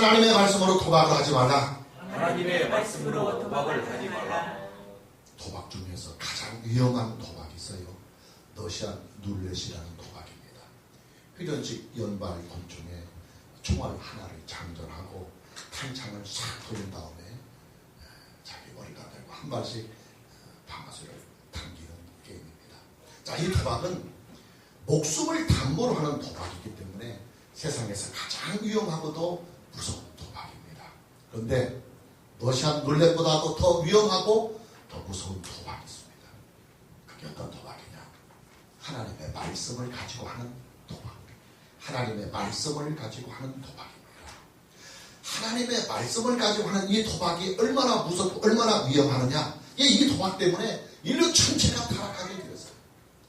하나님의 말씀으로 도박을 하지 말라. 하나님의 말씀으로 도박을 하지 말라. 도박 중에서 가장 위험한 도박이 있어요. 러시안 룰렛이라는 도박입니다. 휘련식 연발 권총에 총알 하나를 장전하고 탄창을 싹 돌린 다음에 자기 머리가 대고 한 발씩 방아쇠를 당기는 게임입니다. 자, 이 도박은 목숨을 담보로 하는 도박이기 때문에 세상에서 가장 위험하고도 무서운 도박입니다. 그런데 러시안 룰렛보다도 더 위험하고 더 무서운 도박이 있습니다. 그게 어떤 도박이냐? 하나님의 말씀을 가지고 하는 도박. 하나님의 말씀을 가지고 하는 도박입니다. 하나님의 말씀을 가지고 하는 이 도박이 얼마나 무섭고 얼마나 위험하느냐? 이 도박 때문에 인류 전체가 타락하게 되었어요.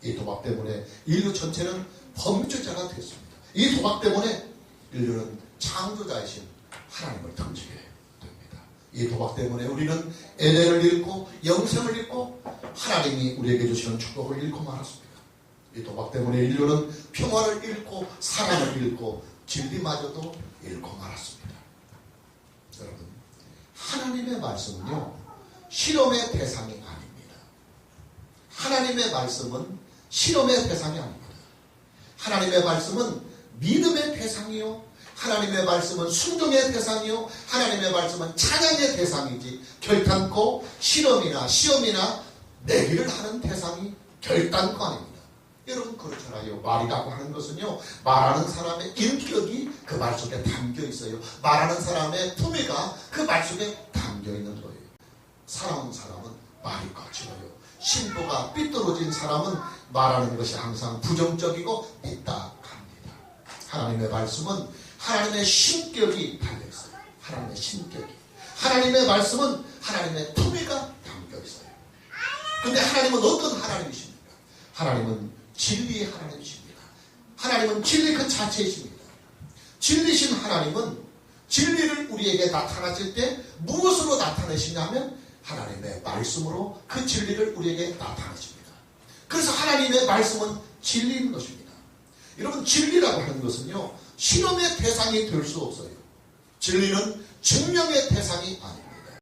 이 도박 때문에 인류 전체는 범죄자가 되었습니다. 이 도박 때문에 인류는 창조자이신 하나님을 던지게 됩니다. 이 도박 때문에 우리는 에덴을 잃고 영생을 잃고 하나님이 우리에게 주시는 축복을 잃고 말았습니다. 이 도박 때문에 인류는 평화를 잃고 사랑을 잃고 진리마저도 잃고 말았습니다. 여러분, 하나님의 말씀은요, 실험의 대상이 아닙니다. 하나님의 말씀은 실험의 대상이 아닙니다. 하나님의 말씀은 믿음의 대상이요, 하나님의 말씀은 순종의 대상이요, 하나님의 말씀은 찬양의 대상이지 결단코 실험이나 시험이나 내기를 하는 대상이 결단코 아닙니다. 여러분 그렇잖아요. 말이라고 하는 것은요, 말하는 사람의 인격이 그 말 속에 담겨 있어요. 말하는 사람의 품위가 그 말 속에 담겨 있는 거예요. 사랑하는 사람은 말이 거칠어요. 심도가 삐뚤어진 사람은 말하는 것이 항상 부정적이고 삐딱합니다. 하나님의 말씀은 하나님의 신격이 달려있어요. 하나님의 신격이. 하나님의 말씀은 하나님의 품위가 담겨 있어요. 근데 하나님은 어떤 하나님이십니까? 하나님은 진리의 하나님이십니다. 하나님은 진리 그 자체이십니다. 진리신 하나님은 진리를 우리에게 나타나실 때 무엇으로 나타내시냐면 하나님의 말씀으로 그 진리를 우리에게 나타내십니다. 그래서 하나님의 말씀은 진리인 것입니다. 여러분, 진리라고 하는 것은요, 실험의 대상이 될 수 없어요. 진리는 증명의 대상이 아닙니다.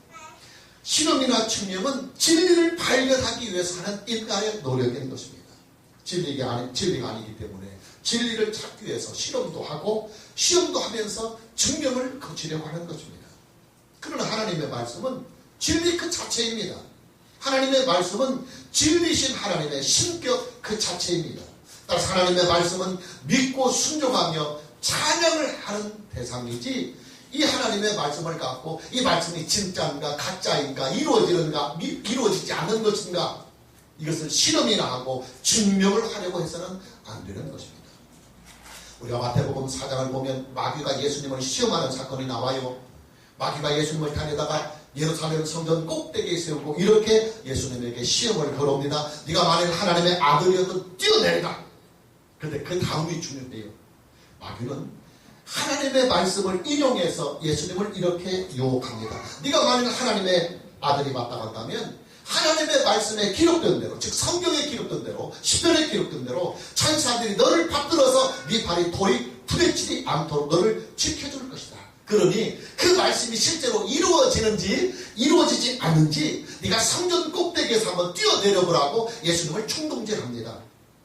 실험이나 증명은 진리를 발견하기 위해서 하는 인간의 노력인 것입니다. 진리가 아니기 때문에 진리를 찾기 위해서 실험도 하고 시험도 하면서 증명을 거치려고 하는 것입니다. 그러나 하나님의 말씀은 진리 그 자체입니다. 하나님의 말씀은 진리신 하나님의 신격 그 자체입니다. 따라서 하나님의 말씀은 믿고 순종하며 찬양을 하는 대상이지, 이 하나님의 말씀을 갖고 이 말씀이 진짜인가 가짜인가 이루어지는가 이루어지지 않는 것인가, 이것을 실험이나 하고 증명을 하려고 해서는 안 되는 것입니다. 우리가 마태복음 4장을 보면 마귀가 예수님을 시험하는 사건이 나와요. 마귀가 예수님을 다니다가 예루살렘 성전 꼭대기에 세우고 이렇게 예수님에게 시험을 걸어옵니다. 네가 만일 하나님의 아들이어도 뛰어내리라. 그런데 그 다음이 중요해요. 마귀는 하나님의 말씀을 인용해서 예수님을 이렇게 유혹합니다. 네가 만일 하나님의 아들이 맞다고 한다면 하나님의 말씀에 기록된 대로, 즉 성경에 기록된 대로, 시편에 기록된 대로 천사들이 너를 받들어서 네 발이 돌이 부딪히지 않도록 너를 지켜줄 것이다. 그러니 그 말씀이 실제로 이루어지는지 이루어지지 않는지 네가 성전 꼭대기에서 한번 뛰어내려보라고 예수님을 충동질합니다.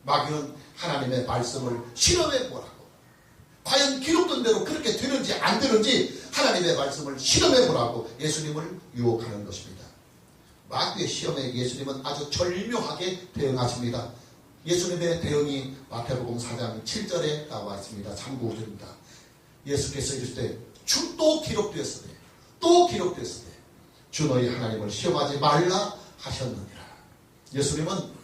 마귀는 하나님의 말씀을 실험해보라고, 과연 기록된 대로 그렇게 되는지 안 되는지 하나님의 말씀을 실험해보라고 예수님을 유혹하는 것입니다. 마귀의 시험에 예수님은 아주 절묘하게 대응하십니다. 예수님의 대응이 마태복음 4장 7절에 나와 있습니다. 참고절입니다. 예수께서 이르시되 또 기록되었으되 주 너희 하나님을 시험하지 말라 하셨느니라. 예수님은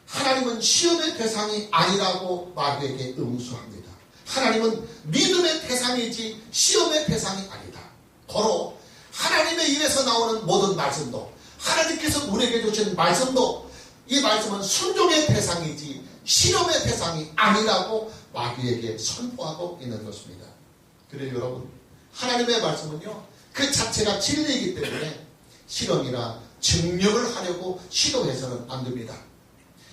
하나님은 시험의 대상이 아니라고 마귀에게 응수합니다. 하나님은 믿음의 대상이지 시험의 대상이 아니다. 고로 하나님의 입에서 나오는 모든 말씀도, 하나님께서 우리에게 주신 말씀도, 이 말씀은 순종의 대상이지 실험의 대상이 아니라고 마귀에게 선포하고 있는 것입니다. 그래요 여러분, 하나님의 말씀은요 그 자체가 진리이기 때문에 실험이나 증명을 하려고 시도해서는 안 됩니다.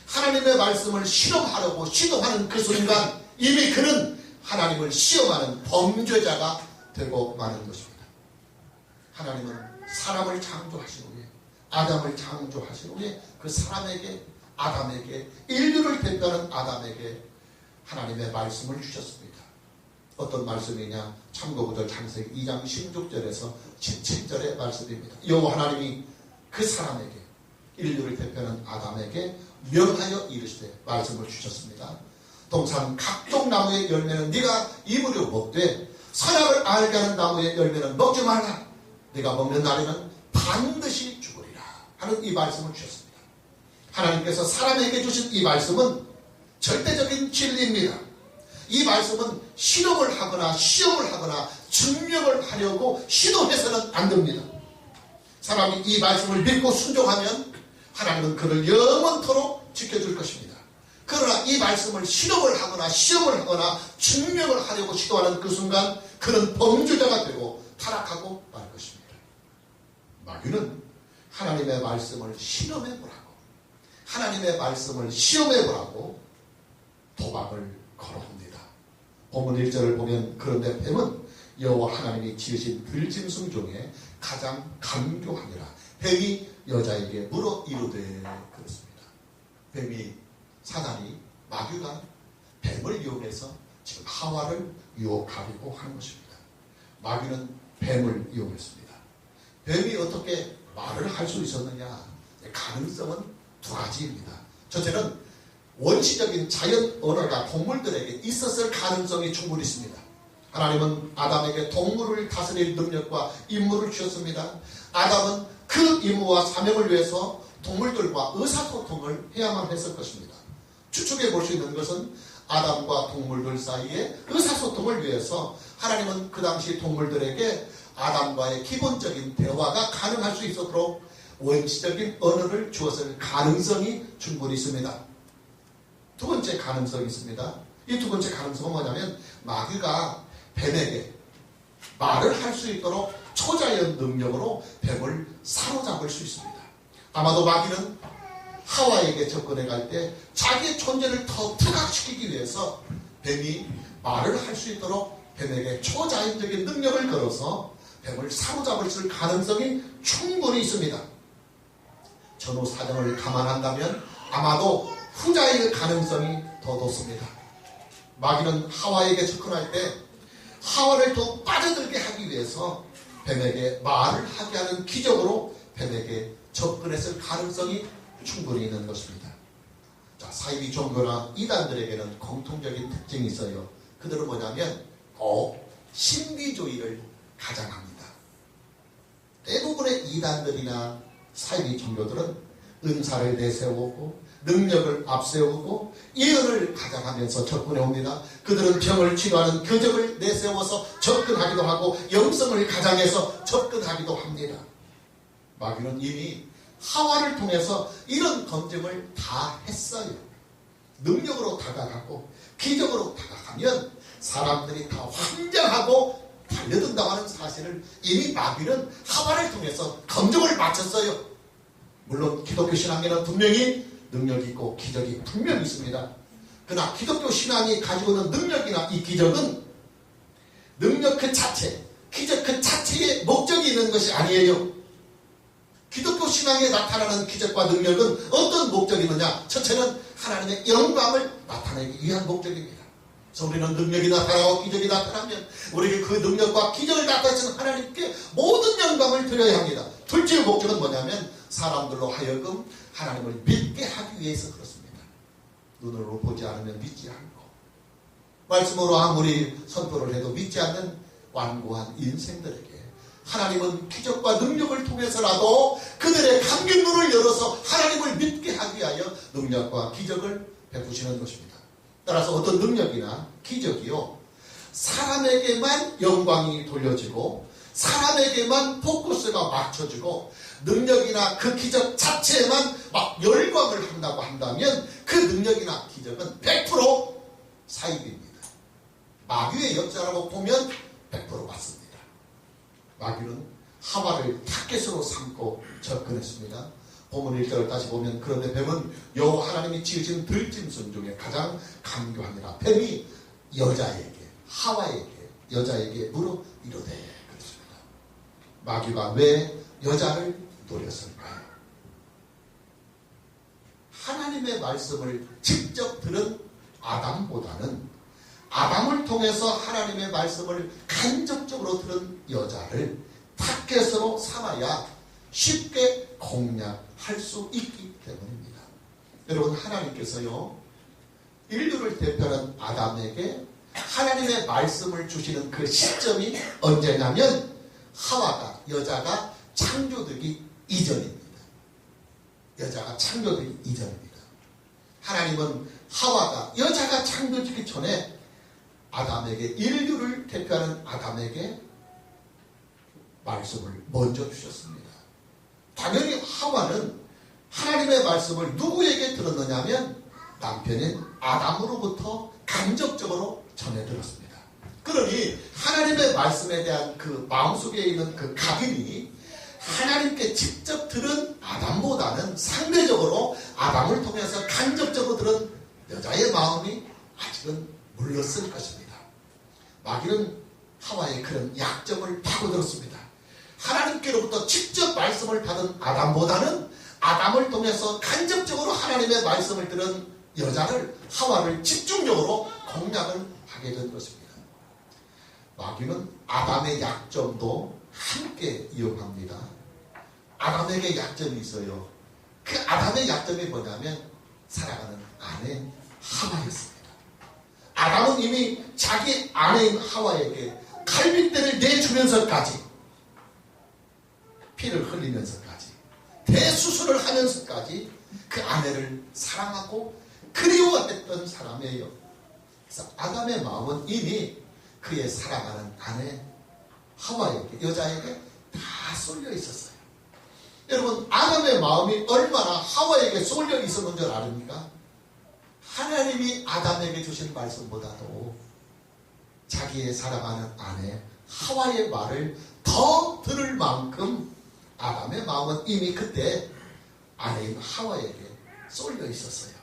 하나님의 말씀을 실험하려고 시도하는 그 순간 이미 그는 하나님을 시험하는 범죄자가 되고 마는 것입니다. 하나님은 사람을 창조하신 후에, 아담을 창조하신 후에 그 사람에게, 아담에게, 인류를 대표하는 아담에게 하나님의 말씀을 주셨습니다. 어떤 말씀이냐? 참고구절 창세기 2장 16절에서 17절의 말씀입니다. 여호와 하나님이 그 사람에게, 인류를 대표하는 아담에게 명하여 이르시되 말씀을 주셨습니다. 동산 각종 나무의 열매는 네가 입으로 먹되 선악을 알게 하는 나무의 열매는 먹지 말라. 네가 먹는 날에는 반드시 죽으리라 하는 이 말씀을 주셨습니다. 하나님께서 사람에게 주신 이 말씀은 절대적인 진리입니다. 이 말씀은 실험을 하거나 시험을 하거나 증명을 하려고 시도해서는 안 됩니다. 사람이 이 말씀을 믿고 순종하면 하나님은 그를 영원토록 지켜줄 것입니다. 그러나 이 말씀을 실험을 하거나 시험을 하거나 증명을 하려고 시도하는 그 순간 그는 범죄자가 되고 타락하고 말 것입니다. 마귀는 하나님의 말씀을 실험해보라고, 하나님의 말씀을 시험해보라고 도박을 걸어옵니다. 본문 1절을 보면 그런데 뱀은 여호와 하나님이 지으신 들짐승 중에 가장 간교하니라. 뱀이 여자에게 물어 이르되, 그렇습니다. 뱀이, 사단이, 마귀가 뱀을 이용해서 지금 하와를 유혹하려고 하는 것입니다. 마귀는 뱀을 이용했습니다. 뱀이 어떻게 말을 할 수 있었느냐? 가능성은 두 가지입니다. 첫째는 원시적인 자연 언어가 동물들에게 있었을 가능성이 충분히 있습니다. 하나님은 아담에게 동물을 다스릴 능력과 임무를 주셨습니다. 아담은 그 임무와 사명을 위해서 동물들과 의사소통을 해야만 했을 것입니다. 추측해 볼 수 있는 것은 아담과 동물들 사이에 의사소통을 위해서 하나님은 그 당시 동물들에게 아담과의 기본적인 대화가 가능할 수 있도록 원시적인 언어를 주었을 가능성이 충분히 있습니다. 두 번째 가능성이 있습니다. 이 두 번째 가능성은 뭐냐면 마귀가 뱀에게 말을 할 수 있도록 초자연 능력으로 뱀을 사로잡을 수 있습니다. 아마도 마귀는 하와에게 접근해 갈 때 자기의 존재를 더 부각시키기 위해서 뱀이 말을 할 수 있도록 뱀에게 초자연적인 능력을 걸어서 뱀을 사로잡을 가능성이 충분히 있습니다. 전후 사정을 감안한다면 아마도 후자의 가능성이 더 높습니다. 마귀는 하와에게 접근할 때 하와를 더 빠져들게 하기 위해서 뱀에게 말을 하게 하는 기적으로 뱀에게 접근했을 가능성이 충분히 있는 것입니다. 자, 사이비 종교나 이단들에게는 공통적인 특징이 있어요. 그들은 뭐냐면 신비주의를 가장합니다. 대부분의 이단들이나 사이비 종교들은 은사를 내세우고 능력을 앞세우고 예언을 가장하면서 접근해 옵니다. 그들은 병을 치료하는 교적을 내세워서 접근하기도 하고 영성을 가장해서 접근하기도 합니다. 마귀는 이미 하와를 통해서 이런 검증을 다 했어요. 능력으로 다가가고 기적으로 다가가면 사람들이 다 환장하고 달려든다고 하는 사실을 이미 마귀는 하와를 통해서 검증을 마쳤어요. 물론 기독교 신앙에는 분명히 능력이 있고 기적이 분명히 있습니다. 그러나 기독교 신앙이 가지고 있는 능력이나 이 기적은 능력 그 자체, 기적 그 자체에 목적이 있는 것이 아니에요. 기독교 신앙에 나타나는 기적과 능력은 어떤 목적이 있느냐? 첫째는 하나님의 영광을 나타내기 위한 목적입니다. 그래서 우리는 능력이 나타나고 기적이 나타나면 우리에게 그 능력과 기적을 나타내시는 하나님께 모든 영광을 드려야 합니다. 둘째 목적은 뭐냐면 사람들로 하여금 하나님을 믿게 하기 위해서 그렇습니다. 눈으로 보지 않으면 믿지 않고 말씀으로 아무리 선포를 해도 믿지 않는 완고한 인생들에게 하나님은 기적과 능력을 통해서라도 그들의 감긴 눈을 열어서 하나님을 믿게 하기 위하여 능력과 기적을 베푸시는 것입니다. 따라서 어떤 능력이나 기적이요 사람에게만 영광이 돌려지고 사람에게만 포커스가 맞춰지고 능력이나 그 기적 자체에만 막 열광을 한다고 한다면 그 능력이나 기적은 100% 사입입니다. 마귀의 역사라고 보면 100% 맞습니다. 마귀는 하와를 타겟으로 삼고 접근했습니다. 본문 1절을 다시 보면 그런데 뱀은 여호와 하나님이 지으신 들짐승 중에 가장 간교하니라. 뱀이 여자에게 하와에게 여자에게 물어 이르되 마귀가 왜 여자를 노렸을까요? 하나님의 말씀을 직접 들은 아담보다는 아담을 통해서 하나님의 말씀을 간접적으로 들은 여자를 타겟으로 삼아야 쉽게 공략할 수 있기 때문입니다. 여러분, 하나님께서요, 인류를 대표하는 아담에게 하나님의 말씀을 주시는 그 시점이 언제냐면 하와가, 여자가 창조되기 이전입니다. 여자가 창조되기 이전입니다. 하나님은 하와가, 여자가 창조되기 전에 아담에게, 인류를 대표하는 아담에게 말씀을 먼저 주셨습니다. 당연히 하와는 하나님의 말씀을 누구에게 들었느냐면 남편인 아담으로부터 간접적으로 전해 들었습니다. 그러니 하나님의 말씀에 대한 그 마음속에 있는 그 각인이 하나님께 직접 들은 아담보다는 상대적으로 아담을 통해서 간접적으로 들은 여자의 마음이 아직은 물렀을 것입니다. 마귀는 하와의 그런 약점을 파고들었습니다. 하나님께로부터 직접 말씀을 받은 아담보다는 아담을 통해서 간접적으로 하나님의 말씀을 들은 여자를, 하와를 집중적으로 공략을 하게 된 것입니다. 마귀는 아담의 약점도 함께 이용합니다. 아담에게 약점이 있어요. 그 아담의 약점이 뭐냐면 사랑하는 아내 하와였습니다. 아담은 이미 자기 아내인 하와에게 갈빗대를 내주면서까지, 피를 흘리면서까지, 대수술을 하면서까지 그 아내를 사랑하고 그리워했던 사람이에요. 그래서 아담의 마음은 이미 그의 사랑하는 아내 하와에게, 여자에게 다 쏠려 있었어요. 여러분, 아담의 마음이 얼마나 하와에게 쏠려 있었는 줄 아십니까? 하나님이 아담에게 주신 말씀보다도 자기의 사랑하는 아내 하와의 말을 더 들을 만큼 아담의 마음은 이미 그때 아내인 하와에게 쏠려 있었어요.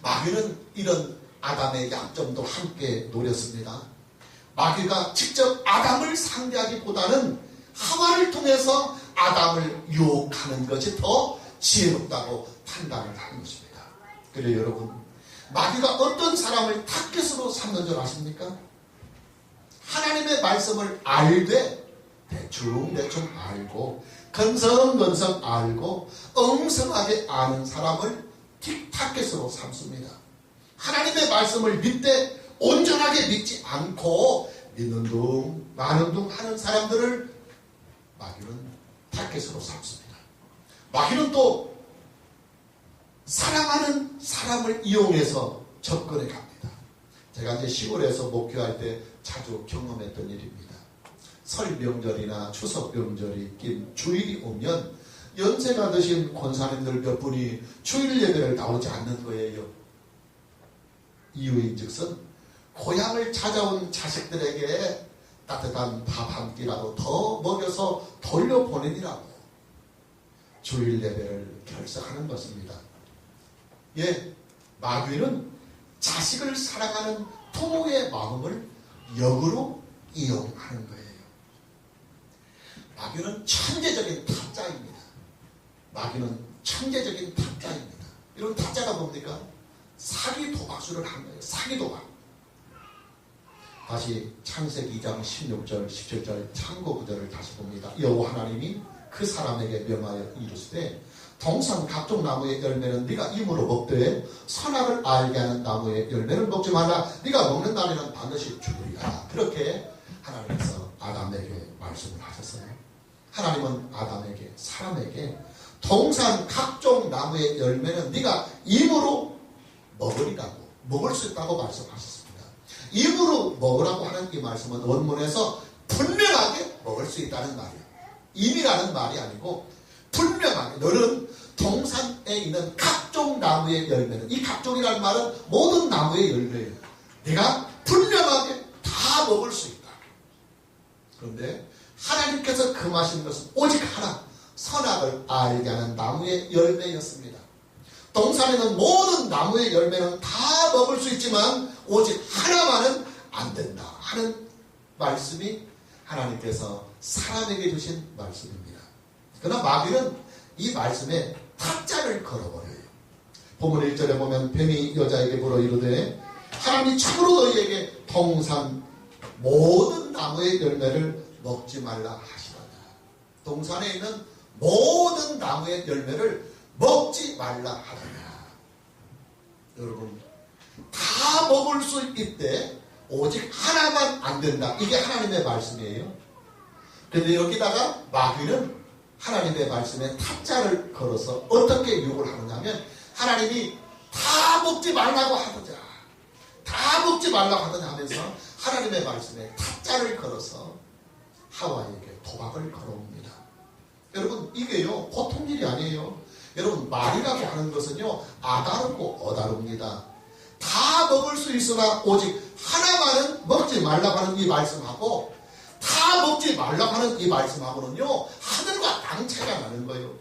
마귀는 이런 아담의 약점도 함께 노렸습니다. 마귀가 직접 아담을 상대하기보다는 하와를 통해서 아담을 유혹하는 것이 더 지혜롭다고 판단을 하는 것입니다. 그래서 여러분, 마귀가 어떤 사람을 타겟으로 삼는 줄 아십니까? 하나님의 말씀을 알되 대충 알고 건성건성 알고 엉성하게 아는 사람을 타겟으로 삼습니다. 하나님의 말씀을 믿되 온전하게 믿지 않고 믿는 둥 마는 둥 하는 사람들을 마귀는 타겟으로 삼습니다. 마귀는 또 사랑하는 사람을 이용해서 접근해 갑니다. 제가 이제 시골에서 목회할 때 자주 경험했던 일입니다. 설 명절이나 추석 명절이 낀 주일이 오면 연세가 드신 권사님들 몇 분이 주일 예배를 나오지 않는 거예요. 이유인즉슨 고향을 찾아온 자식들에게 따뜻한 밥 한 끼라도 더 먹여서 돌려보내니라고 주일 예배를 결석하는 것입니다. 예, 마귀는 자식을 사랑하는 부모의 마음을 역으로 이용하는 거예요. 마귀는 천재적인 타짜입니다. 마귀는 천재적인 타짜입니다. 이런 타짜가 뭡니까? 사기 도박술을 한 거예요. 사기 도박. 다시 창세기 2장 16절 17절 참고 구절을 다시 봅니다. 여호와 하나님이 그 사람에게 명하여 이르시되 동산 각종 나무의 열매는 네가 임으로 먹되 선악을 알게 하는 나무의 열매는 먹지 말라. 네가 먹는 날에는 반드시 죽으리라. 그렇게 하나님께서 아담에게 말씀을 하셨어요. 하나님은 아담에게, 사람에게 동산 각종 나무의 열매는 네가 임으로 먹으리라고, 먹을 수 있다고 말씀하셨습니다. 입으로 먹으라고 하는 이 말씀은 원문에서 분명하게 먹을 수 있다는 말이에요. 임이라는 말이 아니고 분명하게 너는 동산에 있는 각종 나무의 열매는, 이 각종이라는 말은 모든 나무의 열매예요. 네가 분명하게 다 먹을 수 있다. 그런데 하나님께서 금하신 것은 오직 하나, 선악을 알게 하는 나무의 열매였습니다. 동산에는 모든 나무의 열매는 다 먹을 수 있지만 오직 하나만은 안 된다 하는 말씀이 하나님께서 사람에게 주신 말씀입니다. 그러나 마귀는 이 말씀에 타짜를 걸어버려요. 본문 1절에 보면 뱀이 여자에게 물어 이르되 하나님이 참으로 너희에게 동산 모든 나무의 열매를 먹지 말라 하시더냐. 동산에 있는 모든 나무의 열매를 먹지 말라 하더냐. 여러분, 다 먹을 수 있대. 오직 하나만 안 된다. 이게 하나님의 말씀이에요. 그런데 여기다가 마귀는 하나님의 말씀에 타짜를 걸어서 어떻게 유혹을 하느냐면 하나님이 다 먹지 말라고 하더냐, 다 먹지 말라고 하더냐 하면서 하나님의 말씀에 타짜를 걸어서 하와에게 도박을 걸어옵니다. 여러분, 이게요 보통 일이 아니에요. 여러분, 말이라고 하는 것은요 아다르고 어다릅니다. 다 먹을 수 있으나 오직 하나만은 먹지 말라고 하는 이 말씀하고 다 먹지 말라고 하는 이 말씀하고는요 하늘과 땅 차이가 나는 거예요.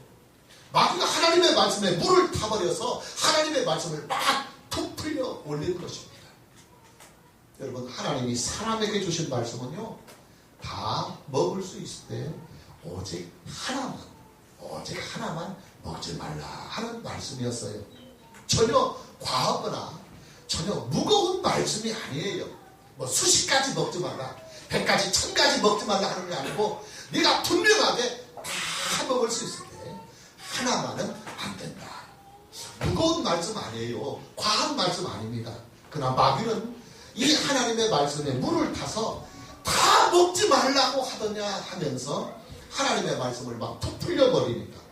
마귀가 하나님의 말씀에 물을 타버려서 하나님의 말씀을 막 툭 풀려 올리는 것입니다. 여러분, 하나님이 사람에게 주신 말씀은요 다 먹을 수 있을 때 오직 하나만 먹지 말라 하는 말씀이었어요. 전혀 과하거나 전혀 무거운 말씀이 아니에요. 뭐 수십 가지 먹지 말라, 100가지, 1000가지 먹지 말라 하는 게 아니고 네가 분명하게 다 먹을 수 있을 때 하나만은 안 된다. 무거운 말씀 아니에요. 과한 말씀 아닙니다. 그러나 마귀는 이 하나님의 말씀에 물을 타서 다 먹지 말라고 하더냐 하면서 하나님의 말씀을 막 툭 풀려버리니까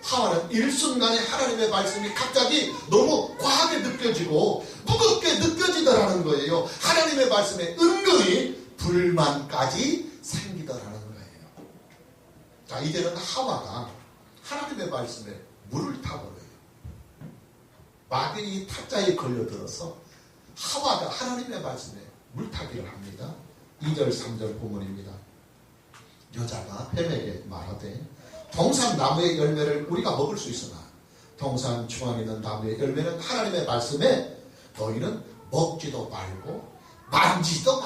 하와는 일순간에 하나님의 말씀이 갑자기 너무 과하게 느껴지고 무겁게 느껴지더라는 거예요. 하나님의 말씀에 은근히 불만까지 생기더라는 거예요. 자, 이제는 하와가 하나님의 말씀에 물을 타버려요. 마귀의 타짜에 걸려들어서 하와가 하나님의 말씀에 물타기를 합니다. 2절 3절 본문입니다. 여자가 뱀에게 말하되 동산 나무의 열매를 우리가 먹을 수 있으나 동산 중앙에 있는 나무의 열매는 하나님의 말씀에 너희는 먹지도 말고 만지도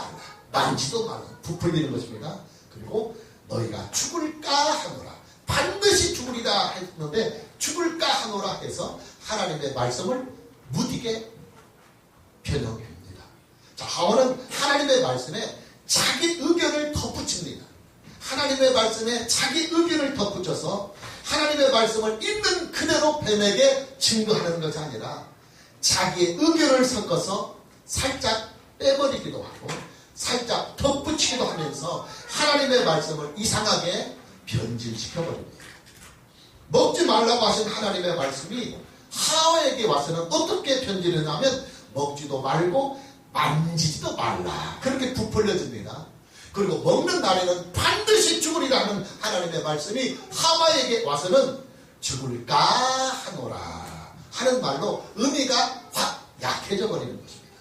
말라 부풀리는 것입니다. 그리고 너희가 죽을까 하노라, 반드시 죽으리라 했는데 죽을까 하노라 해서 하나님의 말씀을 무디게 변형합니다. 자, 하와는 하나님의 말씀에 자기 의견을 덧붙입니다. 하나님의 말씀에 자기 의견을 덧붙여서 하나님의 말씀을 있는 그대로 뱀에게 증거하는 것이 아니라 자기의 의견을 섞어서 살짝 빼버리기도 하고 살짝 덧붙이기도 하면서 하나님의 말씀을 이상하게 변질시켜버립니다. 먹지 말라고 하신 하나님의 말씀이 하와에게 와서는 어떻게 변질했냐면 먹지도 말고 만지지도 말라, 그렇게 부풀려집니다. 그리고 먹는 날에는 반드시 죽으리라는 하나님의 말씀이 하와에게 와서는 죽을까 하노라 하는 말로 의미가 확 약해져 버리는 것입니다.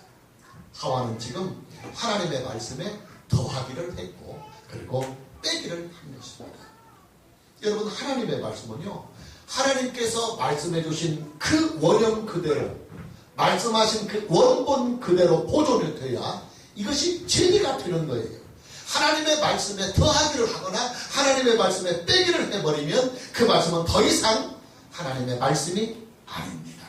하와는 지금 하나님의 말씀에 더하기를 했고 그리고 빼기를 한 것입니다. 여러분, 하나님의 말씀은요 하나님께서 말씀해 주신 그 원형 그대로, 말씀하신 그 원본 그대로 보존이 돼야 이것이 진리가 되는 거예요. 하나님의 말씀에 더하기를 하거나 하나님의 말씀에 빼기를 해버리면 그 말씀은 더 이상 하나님의 말씀이 아닙니다.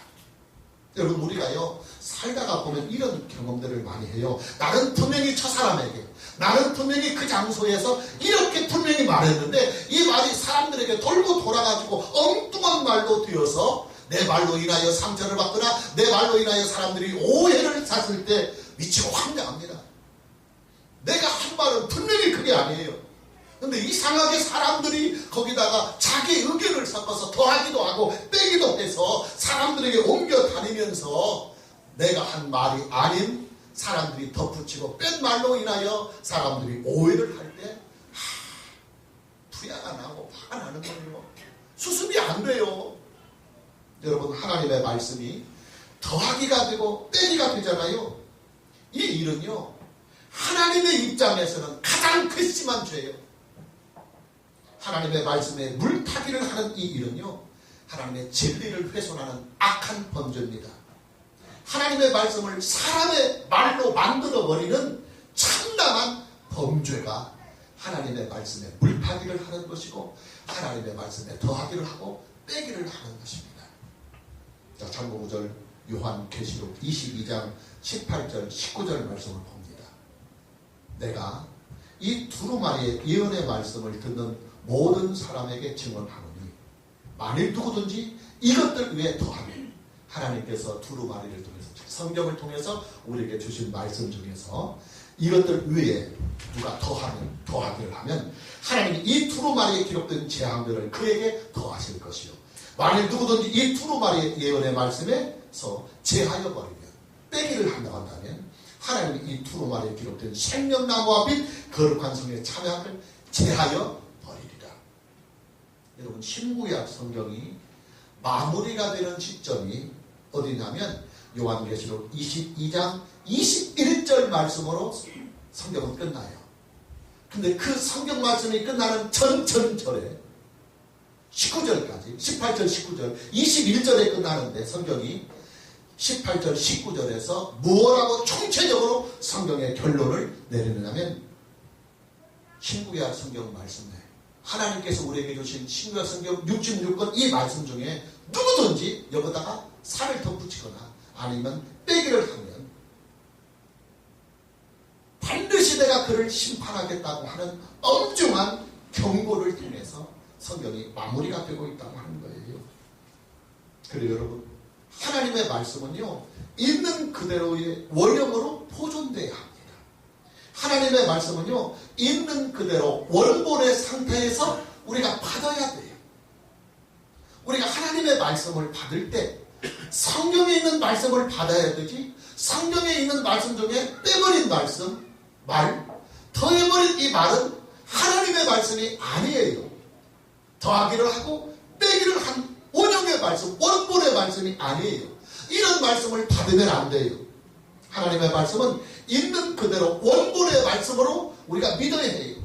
여러분, 우리가요 살다가 보면 이런 경험들을 많이 해요. 나는 분명히 저 사람에게, 나는 분명히 그 장소에서 이렇게 분명히 말했는데 이 말이 사람들에게 돌고 돌아가지고 엉뚱한 말로 되어서 내 말로 인하여 상처를 받거나 내 말로 인하여 사람들이 오해를 샀을 때 미치고 황당합니다. 내가 한 말은 분명히 그게 아니에요. 근데 이상하게 사람들이 거기다가 자기 의견을 섞어서 더하기도 하고 빼기도 해서 사람들에게 옮겨 다니면서 내가 한 말이 아닌 사람들이 덧붙이고 뺀 말로 인하여 사람들이 오해를 할 때 투야가 나고 화가 나는 거예요. 수습이 안 돼요. 여러분, 하나님의 말씀이 더하기가 되고 빼기가 되잖아요. 이 일은요 하나님의 입장에서는 가장 괘씸한 죄예요. 하나님의 말씀에 물타기를 하는 이 일은요 하나님의 진리를 훼손하는 악한 범죄입니다. 하나님의 말씀을 사람의 말로 만들어버리는 참담한 범죄가 하나님의 말씀에 물타기를 하는 것이고 하나님의 말씀에 더하기를 하고 빼기를 하는 것입니다. 자, 참고 구절 요한계시록 22장 18절 19절 말씀을 봅니다. 내가 이 두루마리의 예언의 말씀을 듣는 모든 사람에게 증언하노니 만일 누구든지 이것들 위에 더하면 하나님께서 두루마리를 통해서 성경을 통해서 우리에게 주신 말씀 중에서 이것들 위에 누가 더하기를 하면 하나님이 이 두루마리에 기록된 재앙들을 그에게 더하실 것이요 만일 누구든지 이 두루마리의 예언의 말씀에서 제하여 버리면 빼기를 한다고 한다면 하나님이 이 두루마리에 기록된 생명나무와 빛 거룩한 성의 참여를 제하여 버리리라. 여러분 신구약 성경이 마무리가 되는 시점이 어디냐면 요한계시록 22장 21절 말씀으로 성경은 끝나요. 근데 그 성경 말씀이 끝나는 전절에 19절까지 18절 19절 21절에 끝나는데 성경이 18절 19절에서 무엇라고 총체적으로 성경의 결론을 내리느냐면 신구약 성경 말씀에 하나님께서 우리에게 주신 신구약 성경 66권 이 말씀 중에 누구든지 여기다가 살을 덧붙이거나 아니면 빼기를 하면 반드시 내가 그를 심판하겠다고 하는 엄중한 경고를 통해서 성경이 마무리가 되고 있다고 하는 거예요. 그리고 여러분 하나님의 말씀은요 있는 그대로의 원형으로 보존돼야 합니다. 하나님의 말씀은요 있는 그대로 원본의 상태에서 우리가 받아야 돼요. 우리가 하나님의 말씀을 받을 때 성경에 있는 말씀을 받아야 되지 성경에 있는 말씀 중에 빼버린 말씀 더해버린 이 말은 하나님의 말씀이 아니에요. 더하기를 하고 빼기를 한 원형의 말씀 원본의 말씀이 아니에요. 이런 말씀을 받으면 안 돼요. 하나님의 말씀은 있는 그대로 원본의 말씀으로 우리가 믿어야 해요.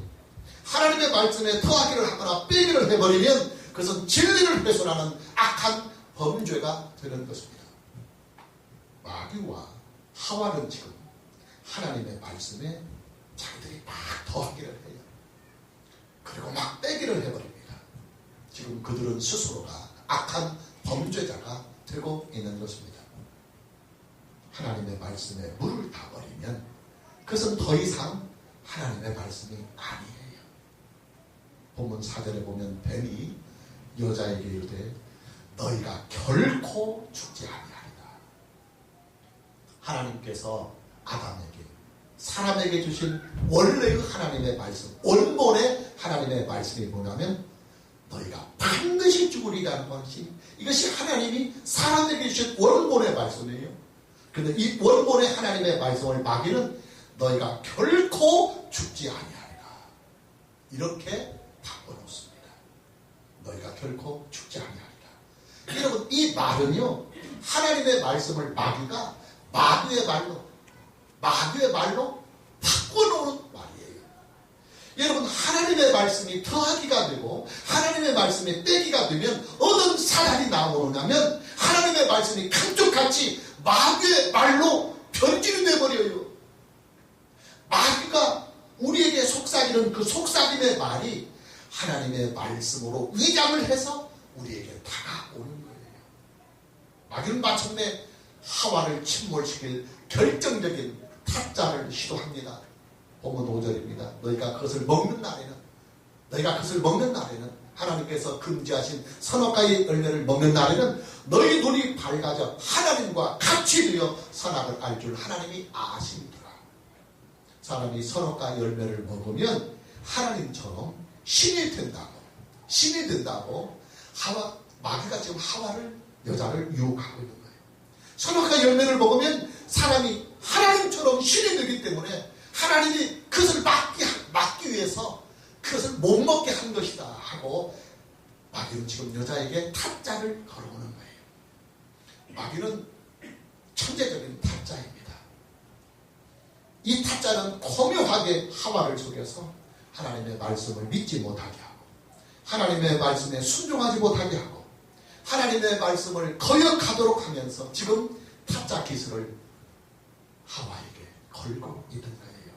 하나님의 말씀에 더하기를 하거나 빼기를 해버리면 그것은 진리를 훼손하는 악한 범죄가 되는 것입니다. 마귀와 하와는 지금 하나님의 말씀에 자기들이 막 더하기를 해요. 그리고 막 빼기를 해버립니다. 지금 그들은 스스로가 악한 범죄자가 되고 있는 것입니다. 하나님의 말씀에 물을 타버리면 그것은 더 이상 하나님의 말씀이 아니에요. 본문 4절에 보면 뱀이 여자에게 이르되 너희가 결코 죽지 아니하리라. 하나님께서 아담에게 사람에게 주신 원래의 하나님의 말씀 원본의 하나님의 말씀이 뭐냐면 너희가 반드시 죽으리라는 것이 이것이 하나님이 사람에게 주신 원본의 말씀이에요. 그런데 이 원본의 하나님의 말씀을 마귀는 너희가 결코 죽지 아니하리라 이렇게 바꿔놓습니다. 너희가 결코 죽지 아니하리라. 여러분 이 말은요 하나님의 말씀을 마귀가 마귀의 말로 바꿔놓은 말이에요. 여러분 하나님의 말씀이 더하기가 되고 하나님의 말씀이 빼기가 되면 어떤 사단이 나오느냐면 하나님의 말씀이 감쪽같이 마귀의 말로 변질이 되어버려요. 마귀가 우리에게 속삭이는 그 속삭임의 말이 하나님의 말씀으로 위장을 해서 우리에게 다가오는 거예요. 마귀는 마침내 하와를 침몰시킬 결정적인 타짜를 시도합니다. 본문 5절입니다. 너희가 그것을 먹는 날에는 하나님께서 금지하신 선악과의 열매를 먹는 날에는 너희 눈이 밝아져 하나님과 같이 되어 선악을 알 줄 하나님이 아시니라. 사람이 선악과 열매를 먹으면 하나님처럼 신이 된다고 마귀가 지금 여자를 유혹하고 있는 거예요. 선악과 열매를 먹으면 사람이 하나님처럼 신이 되기 때문에 하나님이 그것을 막기 위해서 그것을 못 먹게 한 것이다 하고 마귀는 지금 여자에게 타짜를 걸어오는 거예요. 마귀는 천재적인 타짜입니다. 이 타짜는 고묘하게 하와를 속여서 하나님의 말씀을 믿지 못하게 하고 하나님의 말씀에 순종하지 못하게 하고 하나님의 말씀을 거역하도록 하면서 지금 타짜 기술을 하와에게 걸고 있는 거예요.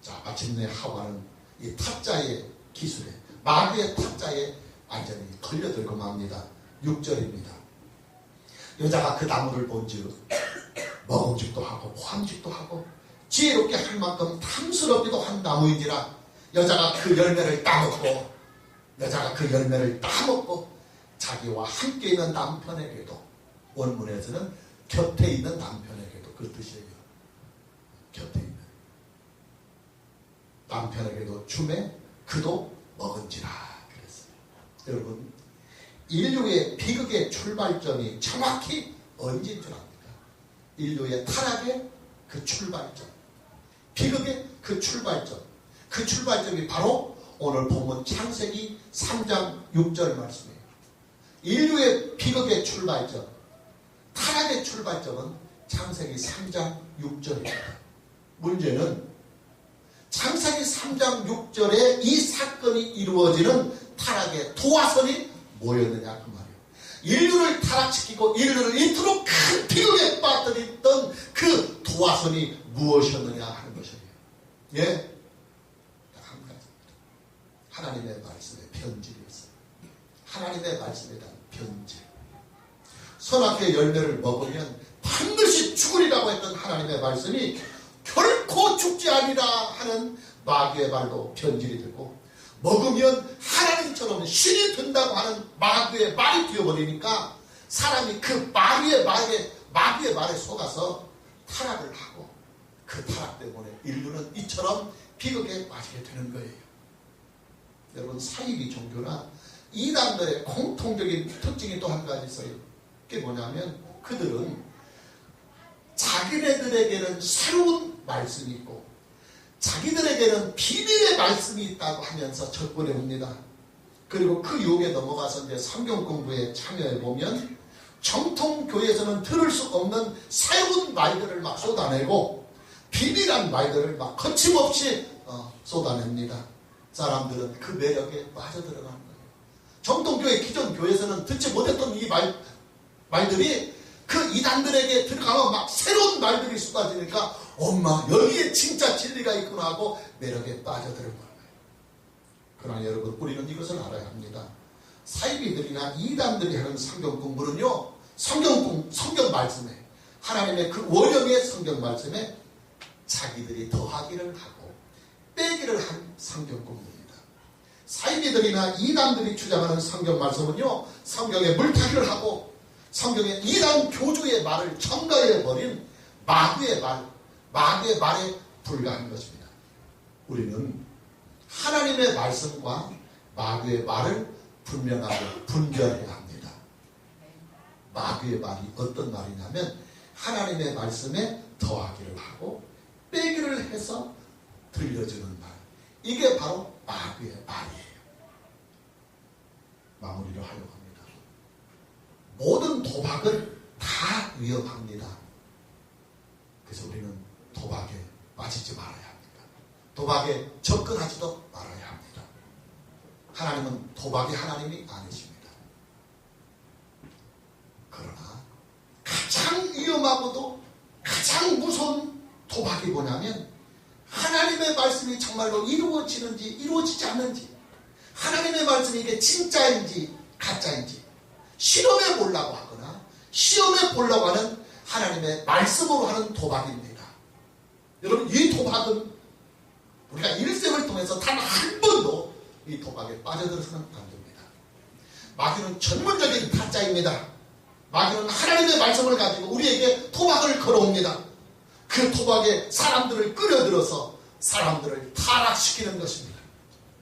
자, 마침내 하와는 이 타짜의 기술에, 마귀의 타짜에 완전히 걸려들고 맙니다. 6절입니다. 여자가 그 나무를 본즉 먹음직도 하고 포함직도 하고 지혜롭게 할 만큼 탐스럽기도 한 나무인지라. 여자가 그 열매를 따먹고 자기와 함께 있는 남편에게도, 원문에서는 곁에 있는 남편에게도 그 뜻이에요. 곁에 있는 남편에게도 주매 그도 먹은지라 그랬어요. 여러분, 인류의 비극의 출발점이 정확히 언제인 줄 압니까? 인류의 타락의 그 출발점, 비극의 그 출발점, 그 출발점이 바로 오늘 본문 창세기 3장 6절 말씀이에요. 인류의 비극의 출발점, 타락의 출발점은 창세기 3장 6절입니다. 문제는 창세기 3장 6절에 이 사건이 이루어지는 타락의 도화선이 뭐였느냐 그 말이에요. 인류를 타락시키고 인류를 이토록 큰 비극에 빠뜨렸던 그 도화선이 무엇이었느냐 하는 것이에요. 예? 한 가지입니다. 하나님의 말씀의 편지였어요. 하나님의 말씀에 대한 편지. 선악의 열매를 먹으면 반드시 죽으리라고 했던 하나님의 말씀이 결코 죽지 아니라 하는 마귀의 말도 변질이 되고, 먹으면 하나님처럼 신이 된다고 하는 마귀의 말이 되어버리니까 사람이 그 마귀의 말에 속아서 타락을 하고, 그 타락 때문에 인류는 이처럼 비극에 빠지게 되는 거예요. 여러분, 사이비 종교나 이단들의 공통적인 특징이 또 한 가지 있어요. 그게 뭐냐면 그들은 자기네들에게는 새로운 말씀이 있고 자기들에게는 비밀의 말씀이 있다고 하면서 접근해 옵니다. 그리고 그 유혹에 넘어가서 이제 성경 공부에 참여해 보면 정통교회에서는 들을 수 없는 새로운 말들을 막 쏟아내고 비밀한 말들을 막 거침없이 쏟아냅니다. 사람들은 그 매력에 빠져들어가는 거예요. 정통교회 기존 교회에서는 듣지 못했던 이 말들이 그 이단들에게 들어가면 막 새로운 말들이 쏟아지니까 엄마 여기에 진짜 진리가 있구나 하고 매력에 빠져들은 거예요. 그러나 여러분, 우리는 이것을 알아야 합니다. 사이비들이나 이단들이 하는 성경 공부는요, 성경 말씀에, 하나님의 그 원형의 성경 말씀에 자기들이 더하기를 하고 빼기를 한 성경 공부입니다. 사이비들이나 이단들이 주장하는 성경 말씀은요, 성경에 물타기를 하고 성경의 이단 교주의 말을 첨가해버린 마귀의 말에 불과한 것입니다. 우리는 하나님의 말씀과 마귀의 말을 분명하게 분별해야 합니다. 마귀의 말이 어떤 말이냐면 하나님의 말씀에 더하기를 하고 빼기를 해서 들려주는 말. 이게 바로 마귀의 말이에요. 마무리를 하려고 합니다. 모든 도박은 다 위험합니다. 그래서 우리는 도박에 빠지지 말아야 합니다. 도박에 접근하지도 말아야 합니다. 하나님은 도박의 하나님이 아니십니다. 그러나 가장 위험하고도 가장 무서운 도박이 뭐냐면 하나님의 말씀이 정말로 이루어지는지 이루어지지 않는지, 하나님의 말씀이 이게 진짜인지 가짜인지 실험해 보려고 하거나 시험해 보려고 하는 하나님의 말씀으로 하는 도박입니다. 여러분, 이 도박은 우리가 일생을 통해서 단 한 번도 이 도박에 빠져들어서는 안 됩니다. 마귀는 전문적인 타짜입니다. 마귀는 하나님의 말씀을 가지고 우리에게 도박을 걸어옵니다. 그 도박에 사람들을 끌어들여서 사람들을 타락시키는 것입니다.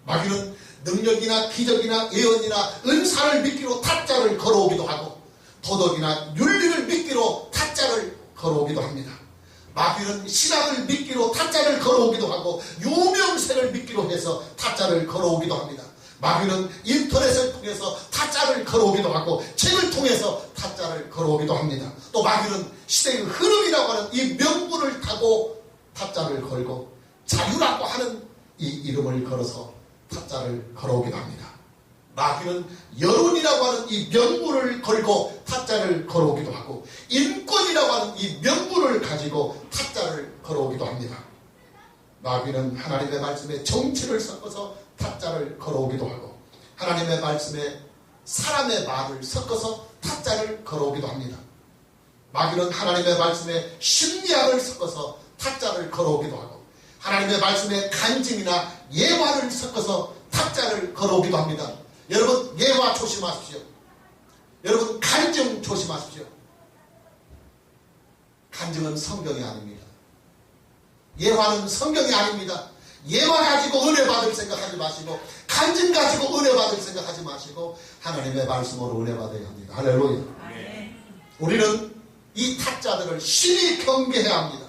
마귀는 능력이나 기적이나 예언이나 은사를 미끼로 타짜를 걸어오기도 하고 도덕이나 윤리를 미끼로 타짜를 걸어오기도 합니다. 마귀는 신학을 미끼로 타짜를 걸어오기도 하고 유명세를 미끼로 해서 타짜를 걸어오기도 합니다. 마귀는 인터넷을 통해서 타짜를 걸어오기도 하고 책을 통해서 타짜를 걸어오기도 합니다. 또 마귀는 시대의 흐름이라고 하는 이 명분을 타고 타짜를 걸고 자유라고 하는 이 이름을 걸어서 타짜를 걸어오기도 합니다. 마귀는 여론이라고 하는 이 명분을 걸고 타짜를 걸어오기도 하고 인권이라고 하는 이 명분을 가지고 타짜를 걸어오기도 합니다. 마귀는 하나님의 말씀에 정치를 섞어서 타짜를 걸어오기도 하고 하나님의 말씀에 사람의 말을 섞어서 타짜를 걸어오기도 합니다. 마귀는 하나님의 말씀에 심리학을 섞어서 타짜를 걸어오기도 하고 하나님의 말씀에 간증이나 예화를 섞어서 타짜를 걸어오기도 합니다. 여러분 예화 조심하십시오. 여러분 간증 조심하십시오. 간증은 성경이 아닙니다. 예화는 성경이 아닙니다. 예화 가지고 은혜 받을 생각하지 마시고 간증 가지고 은혜 받을 생각하지 마시고 하나님의 말씀으로 은혜 받아야 합니다. 할렐루야. 우리는 이 타짜들을 심히 경계해야 합니다.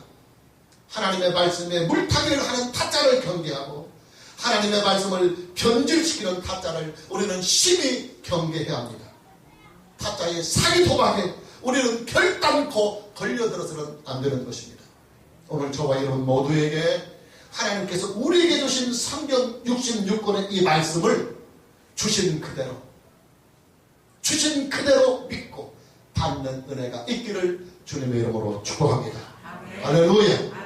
하나님의 말씀에 물타기를 하는 타짜를 경계하고 하나님의 말씀을 변질시키는 타짜를 우리는 심히 경계해야 합니다. 타짜의 사기 도박에 우리는 결단코 걸려들어서는 안 되는 것입니다. 오늘 저와 여러분 모두에게 하나님께서 우리에게 주신 성경 66권의 이 말씀을 주신 그대로 믿고 받는 은혜가 있기를 주님의 이름으로 축복합니다. 할렐루야.